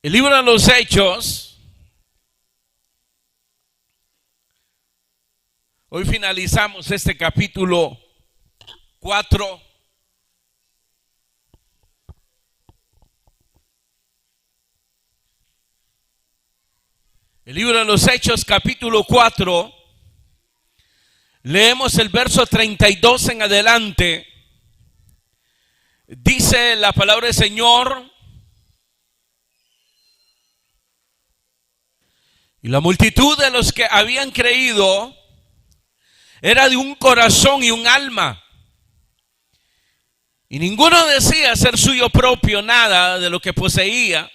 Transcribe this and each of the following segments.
El libro de los Hechos. Hoy finalizamos este capítulo 4. El libro de los Hechos, capítulo 4. Leemos el verso 32 en adelante. Dice la palabra del Señor: y la multitud de los que habían creído era de un corazón y un alma, y ninguno decía ser suyo propio nada de lo que poseía,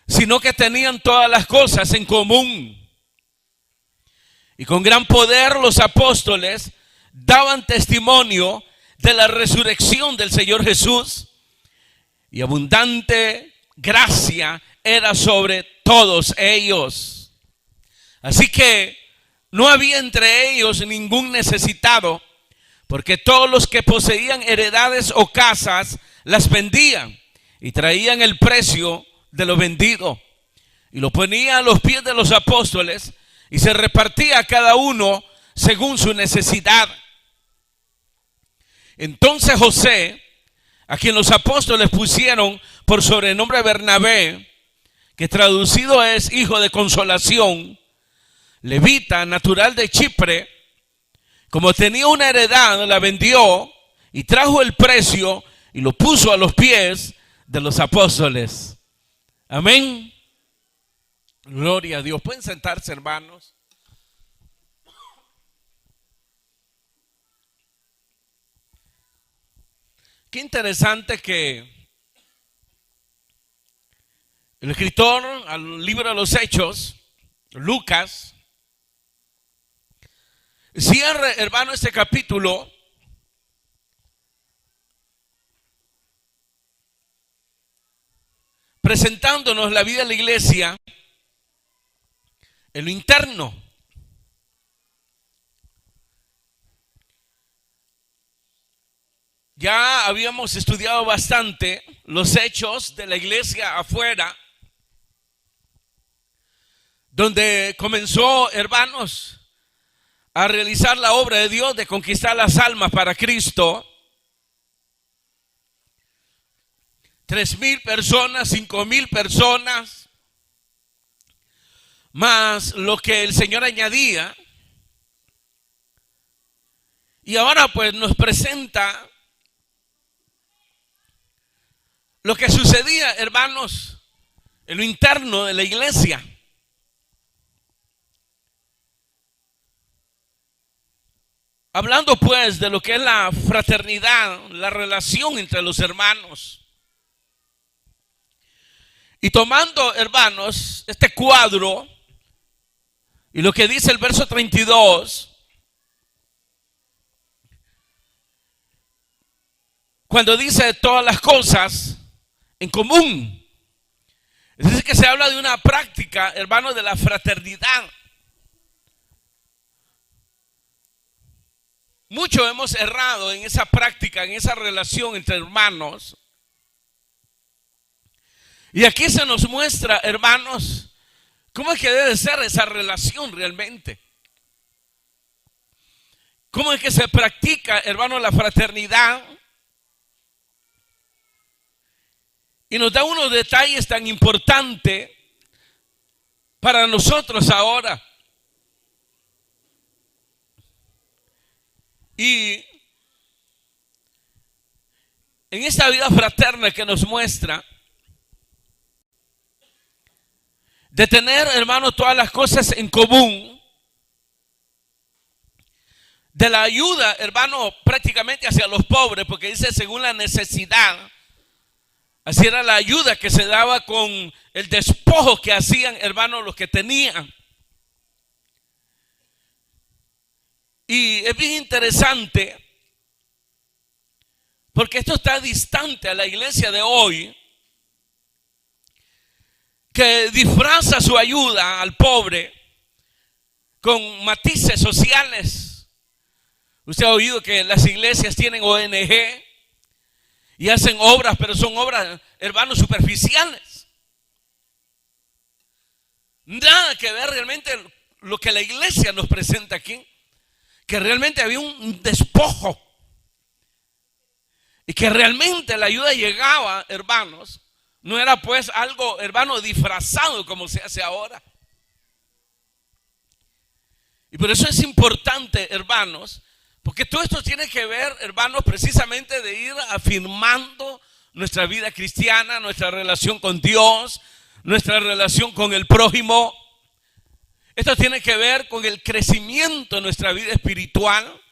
sino que tenían todas las cosas en común. Y con gran poder los apóstoles daban testimonio de la resurrección del Señor Jesús, y abundante gracia era sobre todos ellos. Así que no había entre ellos ningún necesitado, porque todos los que poseían heredades o casas las vendían y traían el precio de lo vendido y lo ponían a los pies de los apóstoles, y se repartía a cada uno según su necesidad. Entonces José, a quien los apóstoles pusieron por sobrenombre Bernabé, que traducido es hijo de consolación, levita, natural de Chipre, como tenía una heredad, la vendió y trajo el precio y lo puso a los pies de los apóstoles. Amén. Gloria a Dios. ¿Pueden sentarse, hermanos? Qué interesante que el escritor al libro de los Hechos, Lucas, cierra, hermano, este capítulo presentándonos la vida de la iglesia en lo interno. Ya habíamos estudiado bastante los hechos de la iglesia afuera, donde comenzó, hermanos, a realizar la obra de Dios de conquistar las almas para Cristo. 3,000 personas, 5,000 personas, más lo que el Señor añadía. Y ahora pues nos presenta lo que sucedía, hermanos, en lo interno de la iglesia. Hablando pues de lo que es la fraternidad, la relación entre los hermanos. Y tomando, hermanos, este cuadro y lo que dice el verso 32, cuando dice todas las cosas en común, es decir, que se habla de una práctica, hermanos, de la fraternidad. Mucho hemos errado en esa práctica, en esa relación entre hermanos. Y aquí se nos muestra, hermanos, cómo es que debe ser esa relación realmente. Cómo es que se practica, hermanos, la fraternidad. Y nos da unos detalles tan importantes para nosotros ahora. Y en esta vida fraterna que nos muestra, de tener, hermanos, todas las cosas en común, de la ayuda, hermano, prácticamente hacia los pobres, porque dice según la necesidad. Así era la ayuda que se daba con el despojo que hacían, hermanos, los que tenían. Y es bien interesante, porque esto está distante a la iglesia de hoy, que disfraza su ayuda al pobre con matices sociales. Usted ha oído que las iglesias tienen ONG y hacen obras, pero son obras, hermanos, superficiales. Nada que ver realmente lo que la iglesia nos presenta aquí, que realmente había un despojo y que realmente la ayuda llegaba, hermanos, no era pues algo, hermano, disfrazado como se hace ahora. Y por eso es importante, hermanos, porque todo esto tiene que ver, hermanos, precisamente de ir afirmando nuestra vida cristiana, nuestra relación con Dios, nuestra relación con el prójimo. Esto tiene que ver con el crecimiento de nuestra vida espiritual.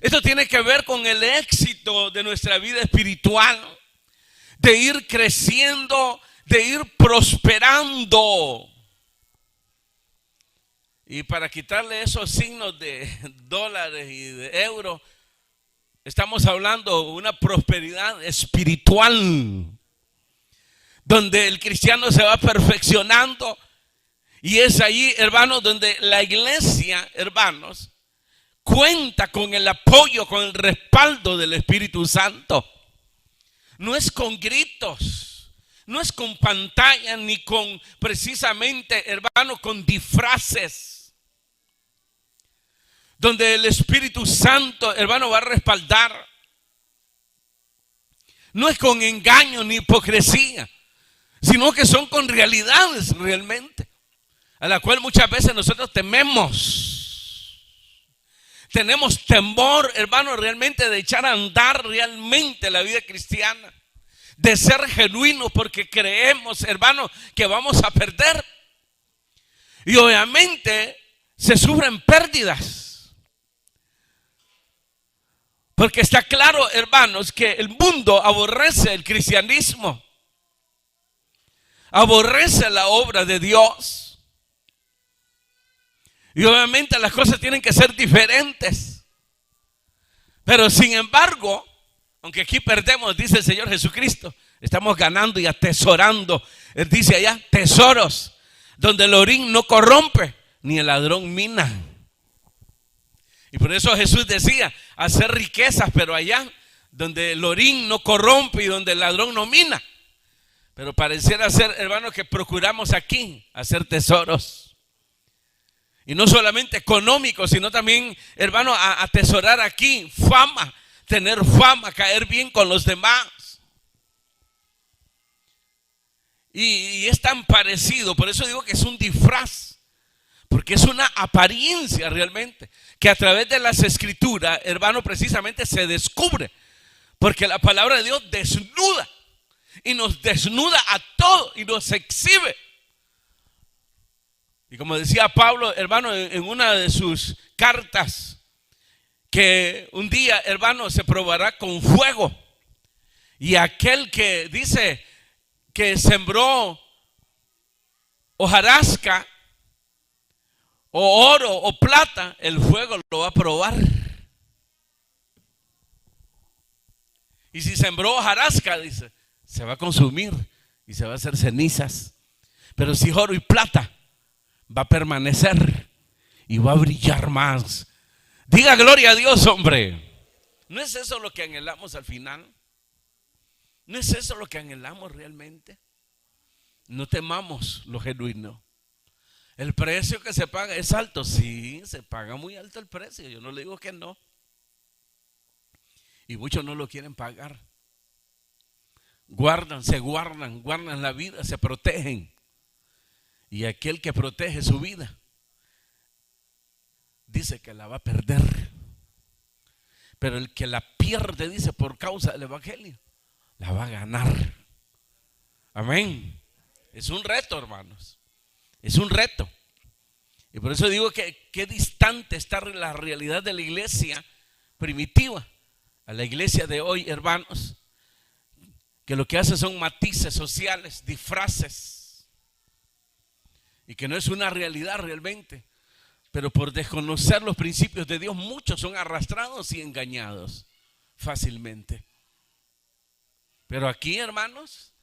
Esto tiene que ver con el éxito de nuestra vida espiritual, de ir creciendo, de ir prosperando. Y para quitarle esos signos de dólares y de euros, estamos hablando de una prosperidad espiritual, donde el cristiano se va perfeccionando. Y es allí, hermanos, donde la iglesia, hermanos, cuenta con el apoyo, con el respaldo del Espíritu Santo. No es con gritos, no es con pantalla, ni con precisamente, hermanos, con disfraces. Donde el Espíritu Santo, hermano, va a respaldar. No es con engaño ni hipocresía, sino que son con realidades realmente, a la cual muchas veces nosotros tememos. Tenemos temor, hermano, realmente de echar a andar realmente la vida cristiana, de ser genuinos, porque creemos, hermano, que vamos a perder. Y obviamente se sufren pérdidas. Porque está claro, hermanos, que el mundo aborrece el cristianismo, aborrece la obra de Dios. Y obviamente las cosas tienen que ser diferentes. Pero sin embargo, aunque aquí perdemos, dice el Señor Jesucristo, estamos ganando y atesorando. Él dice allá, tesoros, donde el orín no corrompe, ni el ladrón mina. Y por eso Jesús decía, hacer riquezas, pero allá donde el orín no corrompe y donde el ladrón no mina. Pero pareciera ser, hermanos, que procuramos aquí hacer tesoros. Y no solamente económicos, sino también, hermano, atesorar aquí fama, tener fama, caer bien con los demás. Y es tan parecido, por eso digo que es un disfraz. Porque es una apariencia realmente, que a través de las escrituras, hermano, precisamente se descubre. Porque la palabra de Dios desnuda, y nos desnuda a todos, y nos exhibe. Y como decía Pablo, hermano, en una de sus cartas, que un día, hermano, se probará con fuego. Y aquel que dice que sembró hojarasca, o oro o plata, el fuego lo va a probar. Y si sembró hojarasca, dice, se va a consumir y se va a hacer cenizas. Pero si oro y plata, va a permanecer y va a brillar más. Diga gloria a Dios, hombre. ¿No es eso lo que anhelamos al final? ¿No es eso lo que anhelamos realmente? No temamos lo genuino. El precio que se paga es alto. Sí, se paga muy alto el precio. Yo no le digo que no. Y muchos no lo quieren pagar. Guardan la vida, se protegen. Y aquel que protege su vida dice que la va a perder. Pero el que la pierde, dice, por causa del evangelio, la va a ganar. Amén. Es un reto, hermanos. Es un reto. Y por eso digo que qué distante está la realidad de la iglesia primitiva a la iglesia de hoy, hermanos, que lo que hace son matices sociales, disfraces, y que no es una realidad realmente. Pero por desconocer los principios de Dios, muchos son arrastrados y engañados fácilmente. Pero aquí, hermanos,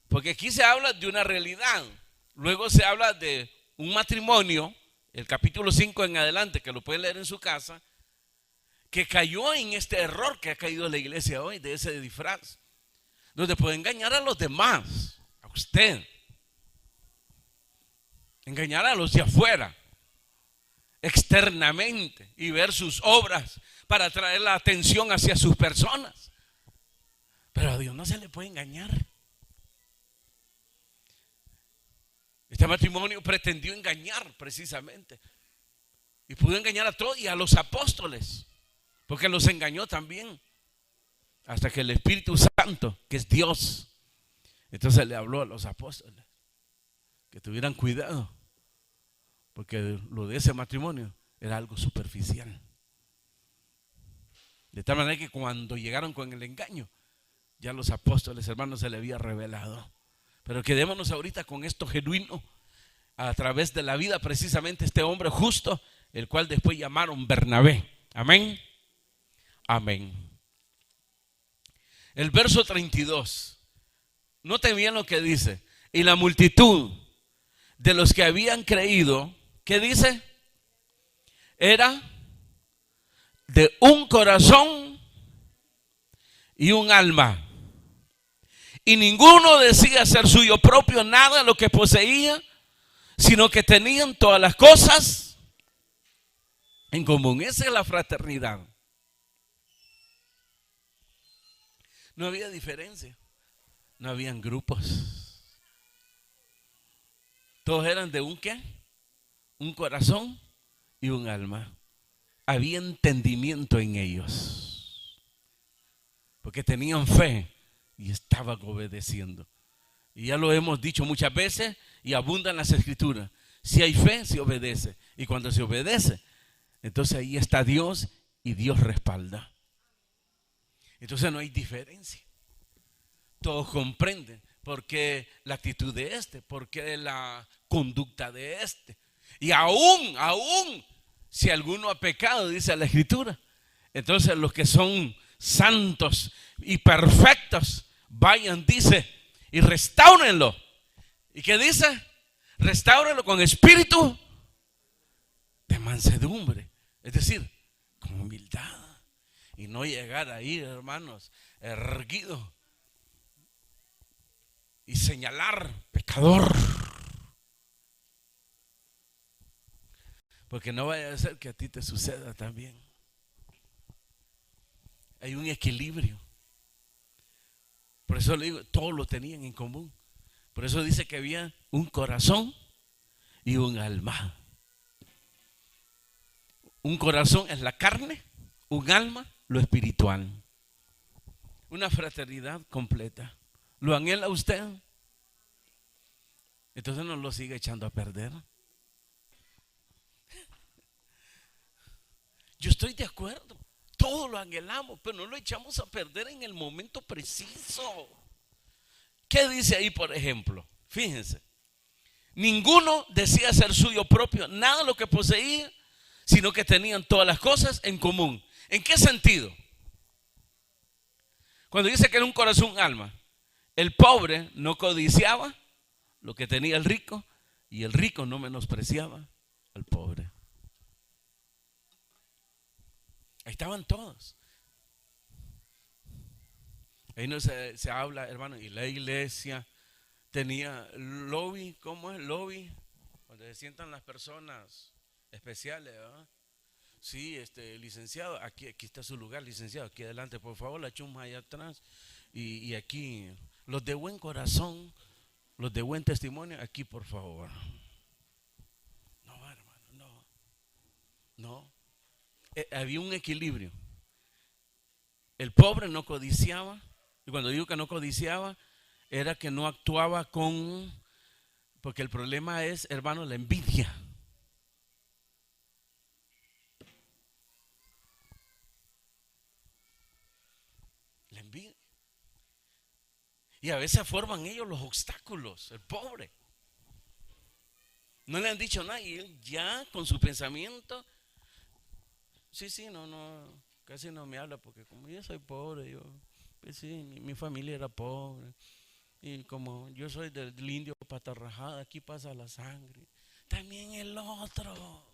porque aquí se habla de una realidad. Luego se habla de un matrimonio, el capítulo 5 en adelante, que lo pueden leer en su casa, que cayó en este error que ha caído la iglesia hoy, de ese disfraz, donde puede engañar a los demás, a usted. engañar a los de afuera, externamente, y ver sus obras para atraer la atención hacia sus personas. Pero a Dios no se le puede engañar. Este matrimonio pretendió engañar precisamente, y pudo engañar a todos y a los apóstoles, porque los engañó también, hasta que el Espíritu Santo, que es Dios, entonces le habló a los apóstoles que tuvieran cuidado, porque lo de ese matrimonio era algo superficial. De tal manera que cuando llegaron con el engaño, ya los apóstoles, hermanos, se le había revelado. Pero quedémonos ahorita con esto genuino, a través de la vida precisamente este hombre justo, el cual después llamaron Bernabé. Amén. Amén. El verso 32. Noten bien lo que dice. Y la multitud de los que habían creído, ¿qué dice? Era de un corazón y un alma. Y ninguno decía ser suyo propio nada de lo que poseía, sino que tenían todas las cosas en común. Esa es la fraternidad. No había diferencia, no habían grupos. Todos eran de un ¿qué? Un corazón y un alma. Había entendimiento en ellos, porque tenían fe y estaban obedeciendo. Y ya lo hemos dicho muchas veces y abundan las escrituras. Si hay fe, se obedece. Y cuando se obedece, entonces ahí está Dios y Dios respalda. Entonces no hay diferencia. Todos comprenden por qué la actitud de este, por qué la conducta de este. Y aún si alguno ha pecado, dice la escritura, entonces los que son santos y perfectos, vayan, dice, y restáurenlo. ¿Y qué dice? Restáurenlo con espíritu de mansedumbre, es decir, con humildad. Y no llegar ahí, hermanos, erguido y señalar pecador. Porque no vaya a ser que a ti te suceda también. Hay un equilibrio. Por eso le digo, todos lo tenían en común. Por eso dice que había un corazón y un alma. Un corazón es la carne, un alma lo espiritual. Una fraternidad completa. ¿Lo anhela usted? Entonces no lo sigue echando a perder. Yo estoy de acuerdo. Todo lo anhelamos, pero no lo echamos a perder en el momento preciso. ¿Qué dice ahí, por ejemplo? Fíjense. Ninguno decía ser suyo propio nada de lo que poseía, sino que tenían todas las cosas en común. ¿En qué sentido? Cuando dice que era un corazón, un alma, el pobre no codiciaba lo que tenía el rico y el rico no menospreciaba al pobre. Ahí estaban todos. Ahí no se habla, hermano, y la iglesia tenía lobby. ¿Cómo es lobby? Donde se sientan las personas especiales, ¿verdad? Sí, licenciado, aquí está su lugar, licenciado, aquí adelante, por favor, la chuma allá atrás. Y aquí, los de buen corazón, los de buen testimonio, aquí, por favor. No, hermano, no. Había un equilibrio. El pobre no codiciaba, y cuando digo que no codiciaba, era que no actuaba porque el problema es, hermano, la envidia. La envidia. Y a veces forman ellos los obstáculos, el pobre. No le han dicho nada y él ya con su pensamiento, sí, no, casi no me habla porque como yo soy pobre, pues sí, mi familia era pobre. Y como yo soy del indio patarrajada, aquí pasa la sangre. También el otro.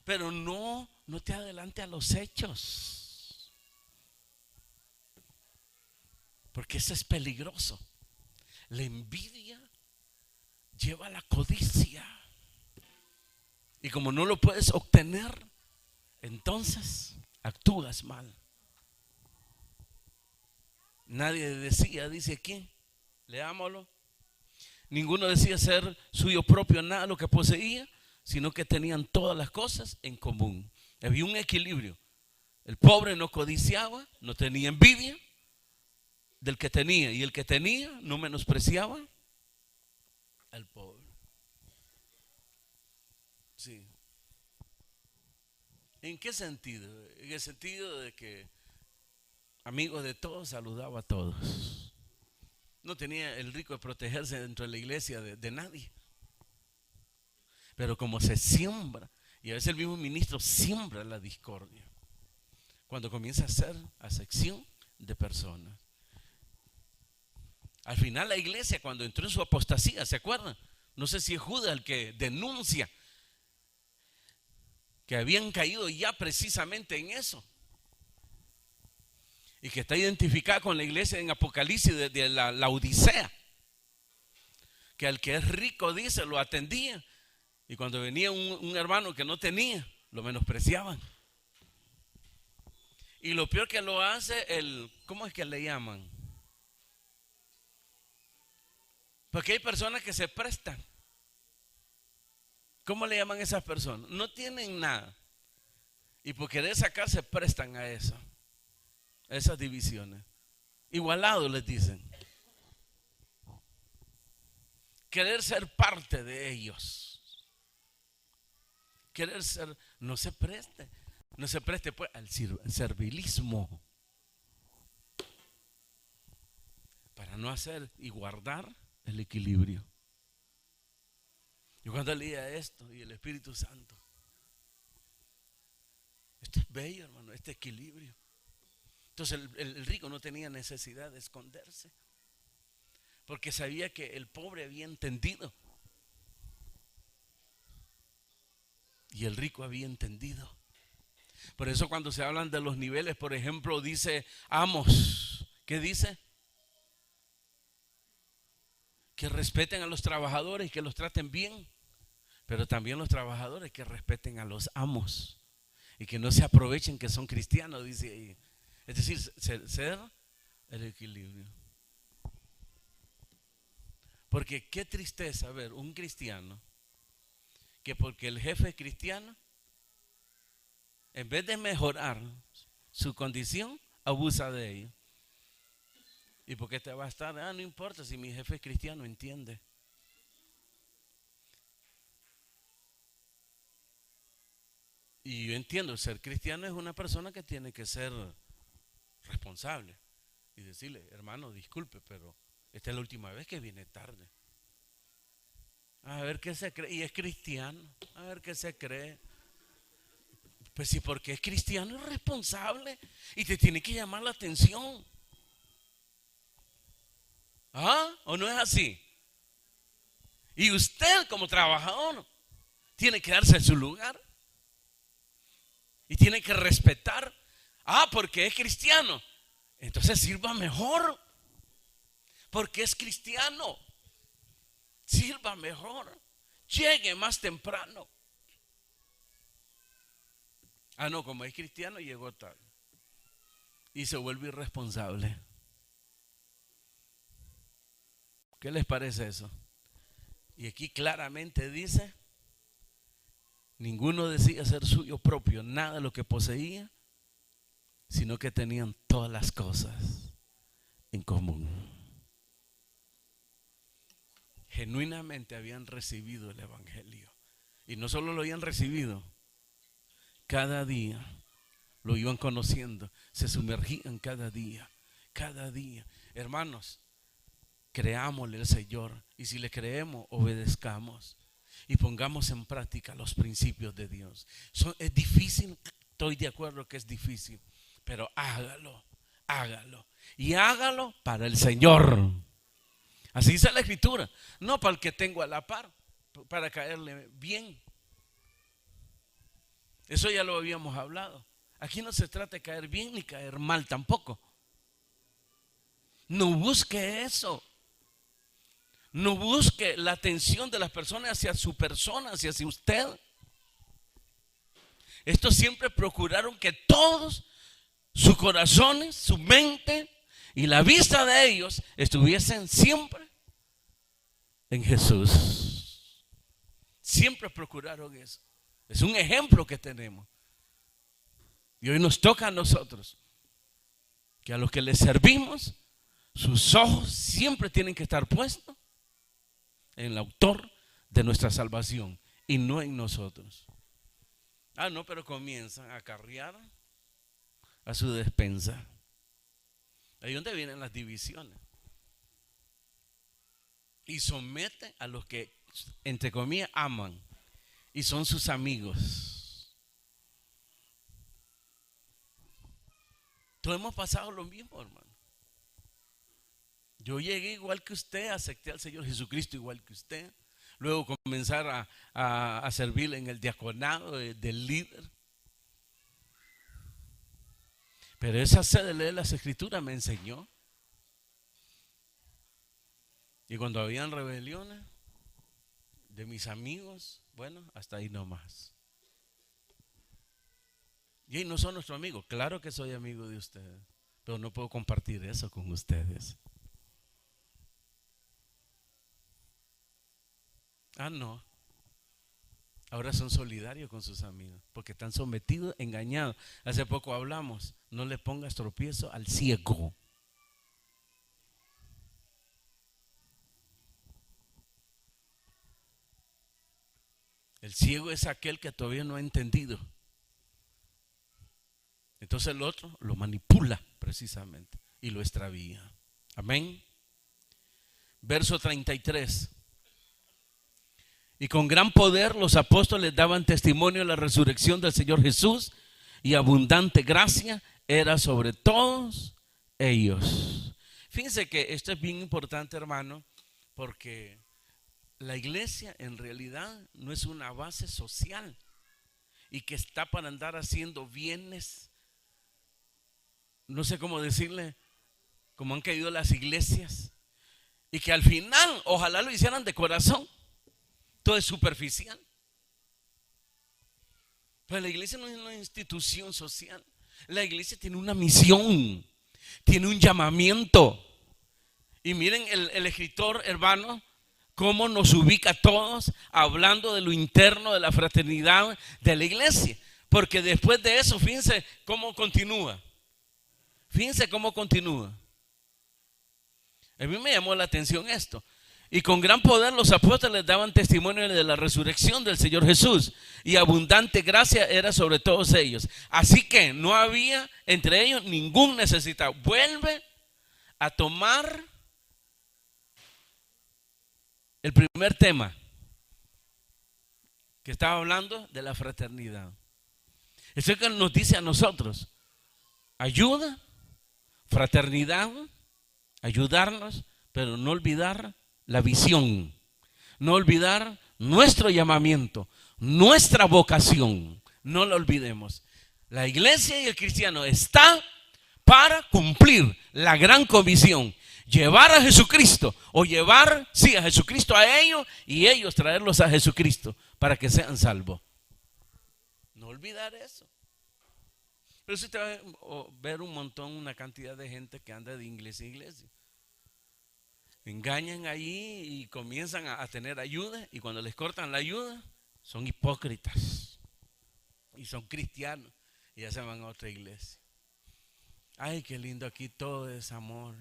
Pero no te adelante a los hechos. Porque eso es peligroso. La envidia lleva la codicia. Y como no lo puedes obtener, entonces actúas mal. Nadie decía, dice aquí, leámoslo. Ninguno decía ser suyo propio nada lo que poseía, sino que tenían todas las cosas en común. Había un equilibrio. El pobre no codiciaba, no tenía envidia del que tenía, y el que tenía no menospreciaba al pobre. Sí. ¿En qué sentido? En el sentido de que amigo de todos, saludaba a todos. No tenía el rico de protegerse dentro de la iglesia de nadie. Pero como se siembra, y a veces el mismo ministro siembra la discordia, cuando comienza a ser acepción de personas. Al final la iglesia, cuando entró en su apostasía, ¿se acuerdan? No sé si es Judas el que denuncia que habían caído ya precisamente en eso, y que está identificada con la iglesia en Apocalipsis de la Odisea, que al que es rico, dice, lo atendía, y cuando venía un hermano que no tenía, lo menospreciaban. Y lo peor que lo hace ¿cómo es que le llaman? Porque hay personas que se prestan. ¿Cómo le llaman a esas personas? No tienen nada, y por querer sacar se prestan a eso, a esas divisiones. Igualados les dicen. Querer ser parte de ellos. Querer ser, no se preste pues al servilismo, para no hacer y guardar el equilibrio. Yo cuando leía esto y el Espíritu Santo, esto es bello, hermano, este equilibrio. Entonces el rico no tenía necesidad de esconderse, porque sabía que el pobre había entendido y el rico había entendido. Por eso cuando se hablan de los niveles, por ejemplo, dice amos, ¿qué dice? Que respeten a los trabajadores y que los traten bien, pero también los trabajadores que respeten a los amos y que no se aprovechen que son cristianos, dice ahí. Es decir, ser el equilibrio. Porque qué tristeza ver un cristiano que porque el jefe es cristiano, en vez de mejorar su condición, abusa de ello. ¿Y por qué te va a estar? No importa si mi jefe es cristiano, entiende. Y yo entiendo, ser cristiano es una persona que tiene que ser responsable y decirle, hermano, disculpe, pero esta es la última vez que viene tarde. A ver qué se cree. Y es cristiano, a ver qué se cree. Pues sí, porque es cristiano, es responsable y te tiene que llamar la atención. ¿Ah? ¿O no es así? Y usted como trabajador tiene que darse su lugar y tiene que respetar. Porque es cristiano, entonces sirva mejor. Porque es cristiano, sirva mejor, llegue más temprano. No, como es cristiano llegó tarde y se vuelve irresponsable. ¿Qué les parece eso? Y aquí claramente dice, ninguno decía ser suyo propio nada de lo que poseía, sino que tenían todas las cosas en común. Genuinamente habían recibido el evangelio, y no solo lo habían recibido, cada día lo iban conociendo, se sumergían cada día. Hermanos, creámosle al Señor, y si le creemos, obedezcamos y pongamos en práctica los principios de Dios. Es difícil, estoy de acuerdo que es difícil, pero hágalo y hágalo para el Señor. Así dice la Escritura, no para el que tengo a la par, para caerle bien. Eso ya lo habíamos hablado. Aquí no se trata de caer bien ni caer mal tampoco. No busque eso. No busque la atención de las personas hacia su persona, hacia usted. Estos siempre procuraron que todos sus corazones, su mente y la vista de ellos estuviesen siempre en Jesús. Siempre procuraron eso. Es un ejemplo que tenemos. Y hoy nos toca a nosotros, que a los que les servimos, sus ojos siempre tienen que estar puestos en el autor de nuestra salvación y no en nosotros. No, pero comienzan a carrear a su despensa. Ahí es donde vienen las divisiones. Y somete a los que, entre comillas, aman y son sus amigos. Todos hemos pasado lo mismo, hermano. Yo llegué igual que usted, acepté al Señor Jesucristo igual que usted. Luego comenzar a servir en el diaconado del líder. Pero esa sed de leer las Escrituras me enseñó. Y cuando habían rebeliones de mis amigos, bueno, hasta ahí nomás. Y no son nuestros amigos. Claro que soy amigo de ustedes, pero no puedo compartir eso con ustedes. No. Ahora son solidarios con sus amigos, porque están sometidos, engañados. Hace poco hablamos, no le pongas tropiezo al ciego. El ciego es aquel que todavía no ha entendido. Entonces el otro lo manipula precisamente y lo extravía. Amén. Verso 33. Y con gran poder los apóstoles daban testimonio de la resurrección del Señor Jesús, y abundante gracia era sobre todos ellos. Fíjense que esto es bien importante, hermano, porque la iglesia en realidad no es una base social y que está para andar haciendo bienes, no sé cómo decirle, como han caído las iglesias, y que al final ojalá lo hicieran de corazón. Todo es superficial. Pero la iglesia no es una institución social. La iglesia tiene una misión, tiene un llamamiento. Y miren el escritor, hermano, cómo nos ubica a todos hablando de lo interno de la fraternidad de la iglesia. Porque después de eso, fíjense cómo continúa. Fíjense cómo continúa. A mí me llamó la atención esto. Y con gran poder los apóstoles daban testimonio de la resurrección del Señor Jesús, y abundante gracia era sobre todos ellos. Así que no había entre ellos ningún necesitado. Vuelve a tomar el primer tema que estaba hablando de la fraternidad. Eso es que nos dice a nosotros: ayuda, fraternidad, ayudarnos, pero no olvidar la visión, no olvidar nuestro llamamiento, nuestra vocación. No lo olvidemos. La iglesia y el cristiano está para cumplir la gran comisión: llevar a Jesucristo, o llevar, sí, a Jesucristo a ellos, y ellos traerlos a Jesucristo para que sean salvos. No olvidar eso. Pero si te va a ver un montón, una cantidad de gente que anda de iglesia en iglesia. Engañan allí y comienzan a tener ayuda, y cuando les cortan la ayuda son hipócritas y son cristianos y ya se van a otra iglesia. Ay, qué lindo, aquí todo es amor.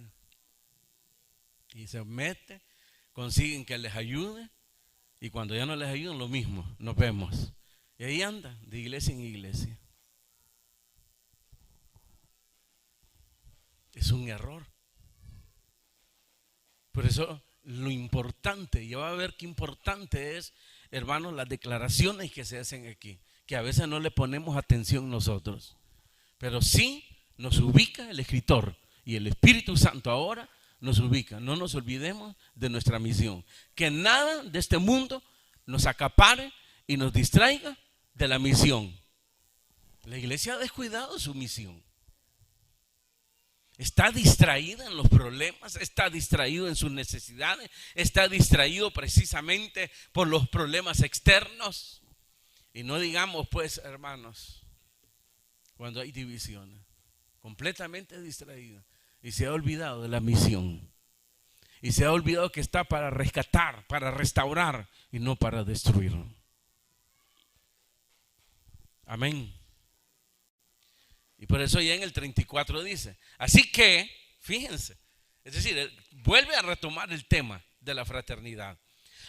Y se mete, consiguen que les ayude, y cuando ya no les ayudan, lo mismo, nos vemos. Y ahí anda, de iglesia en iglesia. Es un error. Por eso lo importante, ya va a ver qué importante es, hermanos, las declaraciones que se hacen aquí, que a veces no le ponemos atención nosotros, pero sí nos ubica el escritor, y el Espíritu Santo ahora nos ubica. No nos olvidemos de nuestra misión, que nada de este mundo nos acapare y nos distraiga de la misión. La iglesia ha descuidado su misión. Está distraída en los problemas, está distraído en sus necesidades, está distraído precisamente por los problemas externos. Y no digamos pues, hermanos, cuando hay divisiones, completamente distraído y se ha olvidado de la misión. Y se ha olvidado que está para rescatar, para restaurar y no para destruir. Amén. Y por eso ya en el 34 dice, así que, fíjense, es decir, él vuelve a retomar el tema de la fraternidad.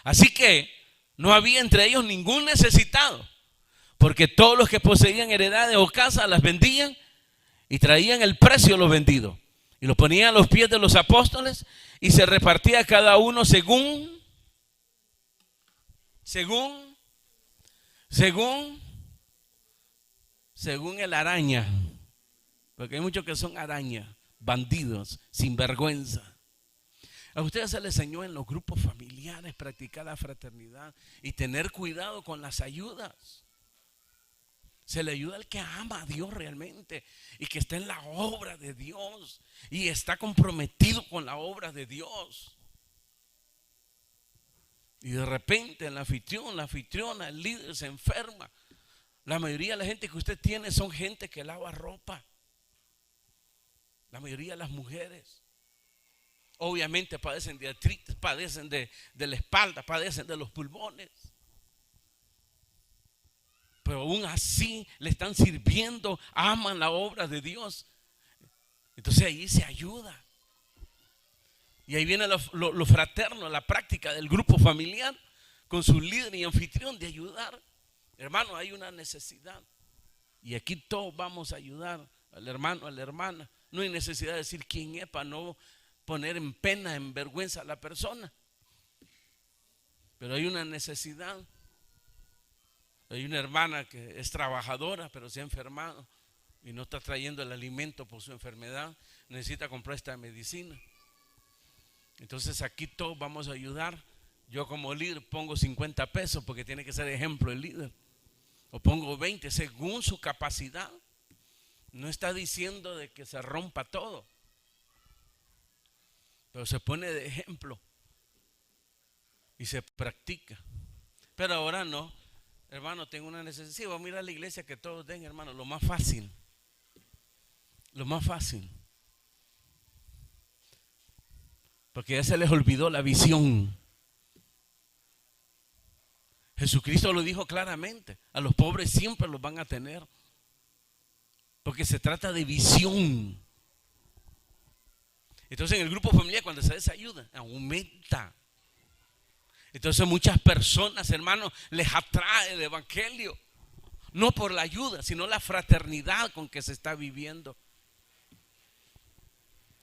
Así que no había entre ellos ningún necesitado, porque todos los que poseían heredades o casas las vendían y traían el precio de los vendidos y los ponían a los pies de los apóstoles y se repartía cada uno según el araña. Porque hay muchos que son arañas, bandidos, sinvergüenza. A ustedes se les enseñó en los grupos familiares practicar la fraternidad y tener cuidado con las ayudas. Se le ayuda al que ama a Dios realmente y que está en la obra de Dios y está comprometido con la obra de Dios. Y de repente el anfitrión, la anfitriona, el líder se enferma. La mayoría de la gente que usted tiene son gente que lava ropa. La mayoría de las mujeres. Obviamente padecen de artritis, padecen de la espalda, padecen de los pulmones. Pero aún así le están sirviendo, aman la obra de Dios. Entonces ahí se ayuda. Y ahí viene lo fraterno, la práctica del grupo familiar con su líder y anfitrión de ayudar. Hermano, hay una necesidad. Y aquí todos vamos a ayudar al hermano, a la hermana. No hay necesidad de decir quién es para no poner en pena, en vergüenza a la persona. Pero hay una necesidad. Hay una hermana que es trabajadora, pero se ha enfermado y no está trayendo el alimento por su enfermedad. Necesita comprar esta medicina. Entonces aquí todos vamos a ayudar. Yo como líder pongo 50 pesos porque tiene que ser ejemplo el líder. O pongo 20 según su capacidad. No está diciendo de que se rompa todo, pero se pone de ejemplo y se practica. Pero ahora no, hermano, tengo una necesidad. Sí, vamos a ir a la iglesia que todos den, hermano, lo más fácil. Lo más fácil. Porque ya se les olvidó la visión. Jesucristo lo dijo claramente, a los pobres siempre los van a tener. Porque se trata de visión. Entonces en el grupo familiar cuando se desayuda, aumenta. Entonces muchas personas, hermanos, les atrae el evangelio. No por la ayuda, sino la fraternidad con que se está viviendo.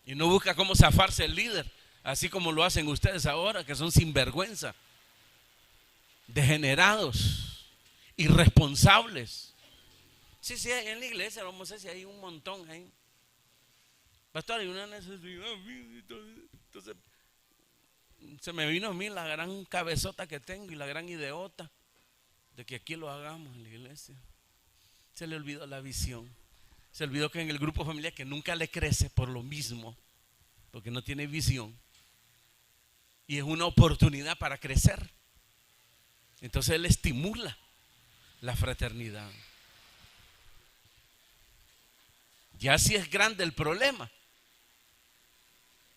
Y no busca cómo zafarse el líder, así como lo hacen ustedes ahora, que son sinvergüenza, degenerados, irresponsables. Sí, ahí en la iglesia, vamos a ver si hay un montón ahí. Pastor, hay una necesidad. Entonces, se me vino a mí la gran cabezota que tengo y la gran ideota de que aquí lo hagamos en la iglesia. Se le olvidó la visión. Se olvidó que en el grupo familiar que nunca le crece por lo mismo, porque no tiene visión. Y es una oportunidad para crecer. Entonces él estimula la fraternidad. Ya si es grande el problema,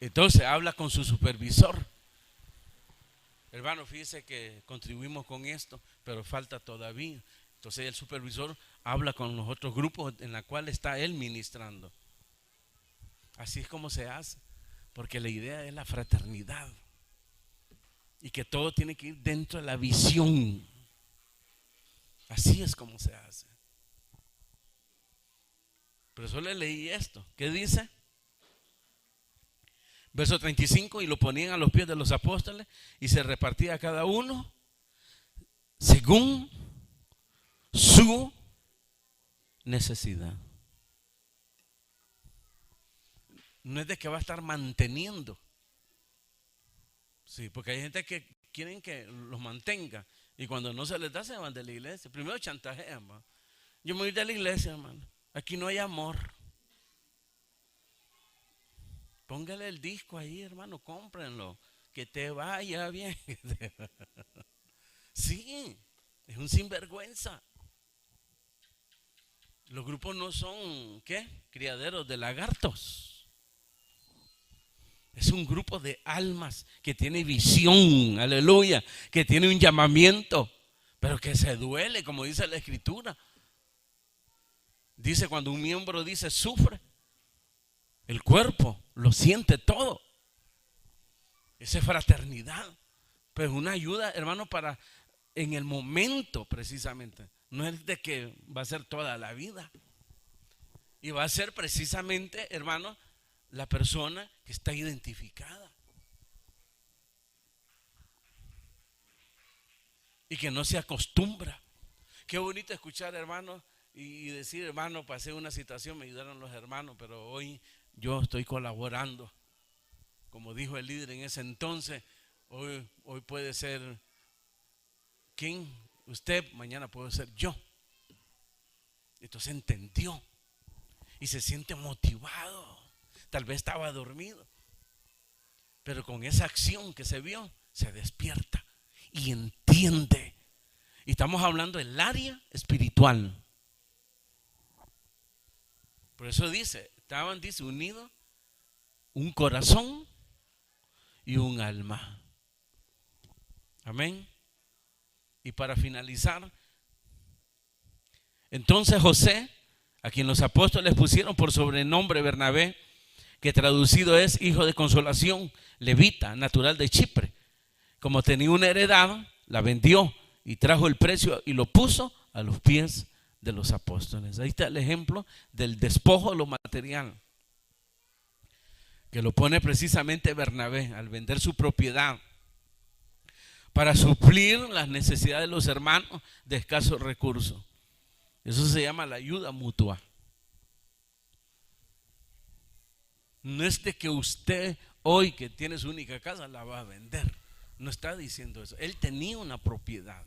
entonces habla con su supervisor. Hermano, fíjese que contribuimos con esto, pero falta todavía. Entonces el supervisor habla con los otros grupos en la cual está él ministrando. Así es como se hace, porque la idea es la fraternidad y que todo tiene que ir dentro de la visión. Así es como se hace. Pero solo leí esto. ¿Qué dice? Verso 35, y lo ponían a los pies de los apóstoles y se repartía a cada uno según su necesidad. No es de que va a estar manteniendo. Sí, porque hay gente que quieren que los mantenga y cuando no se les da se van de la iglesia. Primero chantajean, hermano. Yo me voy de la iglesia, hermano. Aquí no hay amor. Póngale el disco ahí, hermano, cómprenlo. Que te vaya bien. Sí, es un sinvergüenza. Los grupos no son, ¿qué? Criaderos de lagartos. Es un grupo de almas que tiene visión, aleluya, que tiene un llamamiento, pero que se duele, como dice la Escritura. Dice, cuando un miembro dice sufre, el cuerpo lo siente todo. Esa es fraternidad. Pues una ayuda, hermano, para en el momento precisamente. No es de que va a ser toda la vida. Y va a ser precisamente, hermano, la persona que está identificada. Y que no se acostumbra. Qué bonito escuchar, hermano, y decir, hermano, pasé una situación, me ayudaron los hermanos, pero hoy yo estoy colaborando. Como dijo el líder en ese entonces, hoy puede ser ¿quién? Usted, mañana puede ser yo. Entonces entendió y se siente motivado. Tal vez estaba dormido, pero con esa acción que se vio, se despierta y entiende. Y estamos hablando del área espiritual. Por eso dice, estaban, dice, unidos un corazón y un alma. Amén. Y para finalizar, entonces José, a quien los apóstoles pusieron por sobrenombre Bernabé, que traducido es hijo de consolación, levita, natural de Chipre, como tenía una heredad, la vendió y trajo el precio y lo puso a los pies de los apóstoles. Ahí está el ejemplo del despojo de lo material, que lo pone precisamente Bernabé al vender su propiedad para suplir las necesidades de los hermanos de escasos recursos. Eso se llama la ayuda mutua. No es de que usted hoy que tiene su única casa la va a vender. No está diciendo eso. Él tenía una propiedad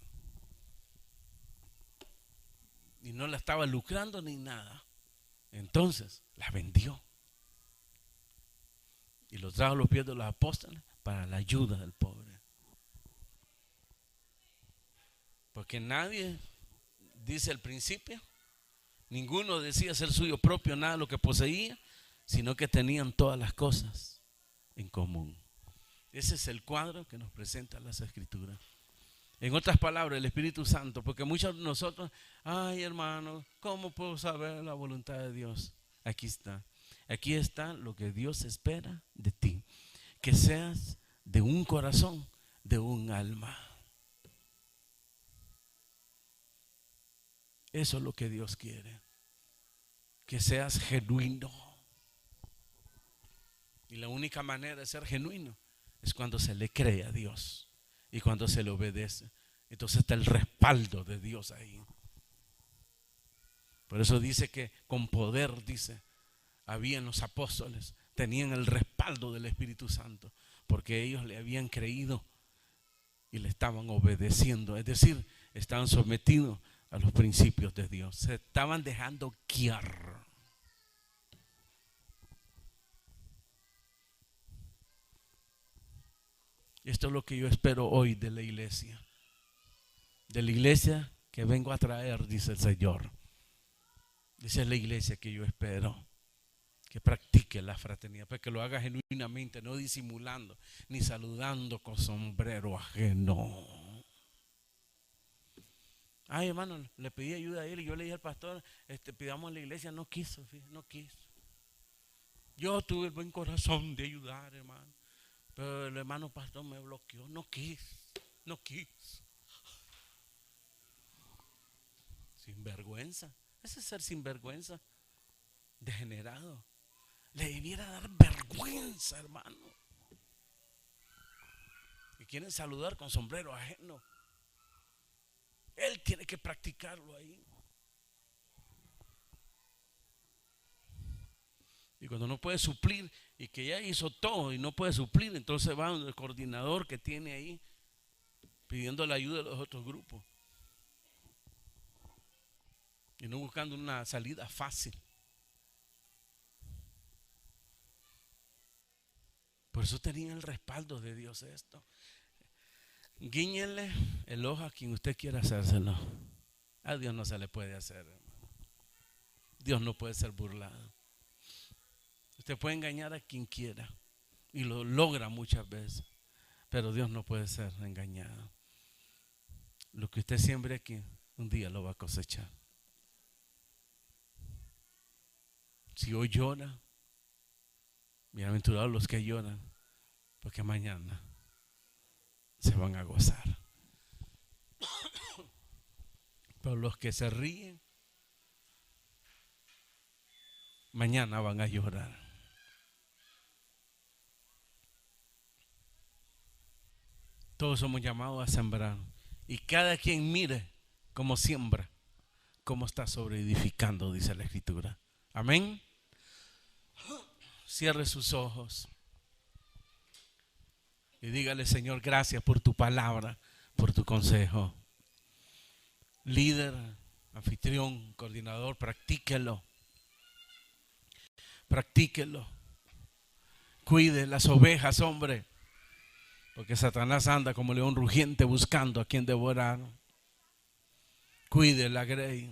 y no la estaba lucrando ni nada. Entonces la vendió y lo trajo a los pies de los apóstoles para la ayuda del pobre. Porque nadie, dice al principio, ninguno decía ser suyo propio nada de lo que poseía, sino que tenían todas las cosas en común. Ese es el cuadro que nos presenta las Escrituras. En otras palabras, el Espíritu Santo, porque muchos de nosotros, ay hermano, ¿cómo puedo saber la voluntad de Dios? Aquí está. Aquí está lo que Dios espera de ti. Que seas de un corazón, de un alma. Eso es lo que Dios quiere. Que seas genuino. Y la única manera de ser genuino es cuando se le cree a Dios y cuando se le obedece. Entonces está el respaldo de Dios ahí. Por eso dice que con poder, dice, habían los apóstoles, tenían el respaldo del Espíritu Santo, porque ellos le habían creído y le estaban obedeciendo. Es decir, estaban sometidos a los principios de Dios. Se estaban dejando guiar. Esto es lo que yo espero hoy de la iglesia. De la iglesia que vengo a traer, dice el Señor. Esa es la iglesia que yo espero. Que practique la fraternidad, pero que lo haga genuinamente, no disimulando, ni saludando con sombrero ajeno. Ay, hermano, le pedí ayuda a él y yo le dije al pastor, pidamos a la iglesia, no quiso, no quiso. Yo tuve el buen corazón de ayudar, hermano, pero el hermano pastor me bloqueó, no quiso. Sinvergüenza, ese es ser sinvergüenza, degenerado. Le debiera dar vergüenza, hermano. Y quieren saludar con sombrero ajeno. Él tiene que practicarlo ahí. Y cuando no puede suplir y que ya hizo todo y no puede suplir, entonces va el coordinador que tiene ahí pidiendo la ayuda de los otros grupos. Y no buscando una salida fácil. Por eso tenía el respaldo de Dios esto. Guíñele el ojo a quien usted quiera hacérselo. A Dios no se le puede hacer, hermano. Dios no puede ser burlado. Usted puede engañar a quien quiera y lo logra muchas veces, pero Dios no puede ser engañado. Lo que usted siembre aquí, un día lo va a cosechar. Si hoy llora, bienaventurados los que lloran, porque mañana se van a gozar. Pero los que se ríen, mañana van a llorar. Todos somos llamados a sembrar. Y cada quien mire cómo siembra, cómo está sobreedificando, dice la Escritura. Amén. Cierre sus ojos y dígale: Señor, gracias por tu palabra, por tu consejo. Líder, anfitrión, coordinador, practíquelo. Practíquelo. Cuide las ovejas, hombre, porque Satanás anda como león rugiente buscando a quien devorar. Cuide la grey,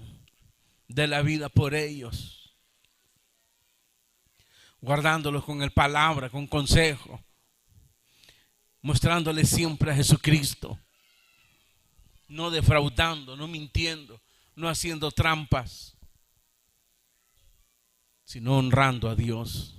dé la vida por ellos, guardándolos con el palabra, con consejo, mostrándoles siempre a Jesucristo, no defraudando, no mintiendo, no haciendo trampas, sino honrando a Dios.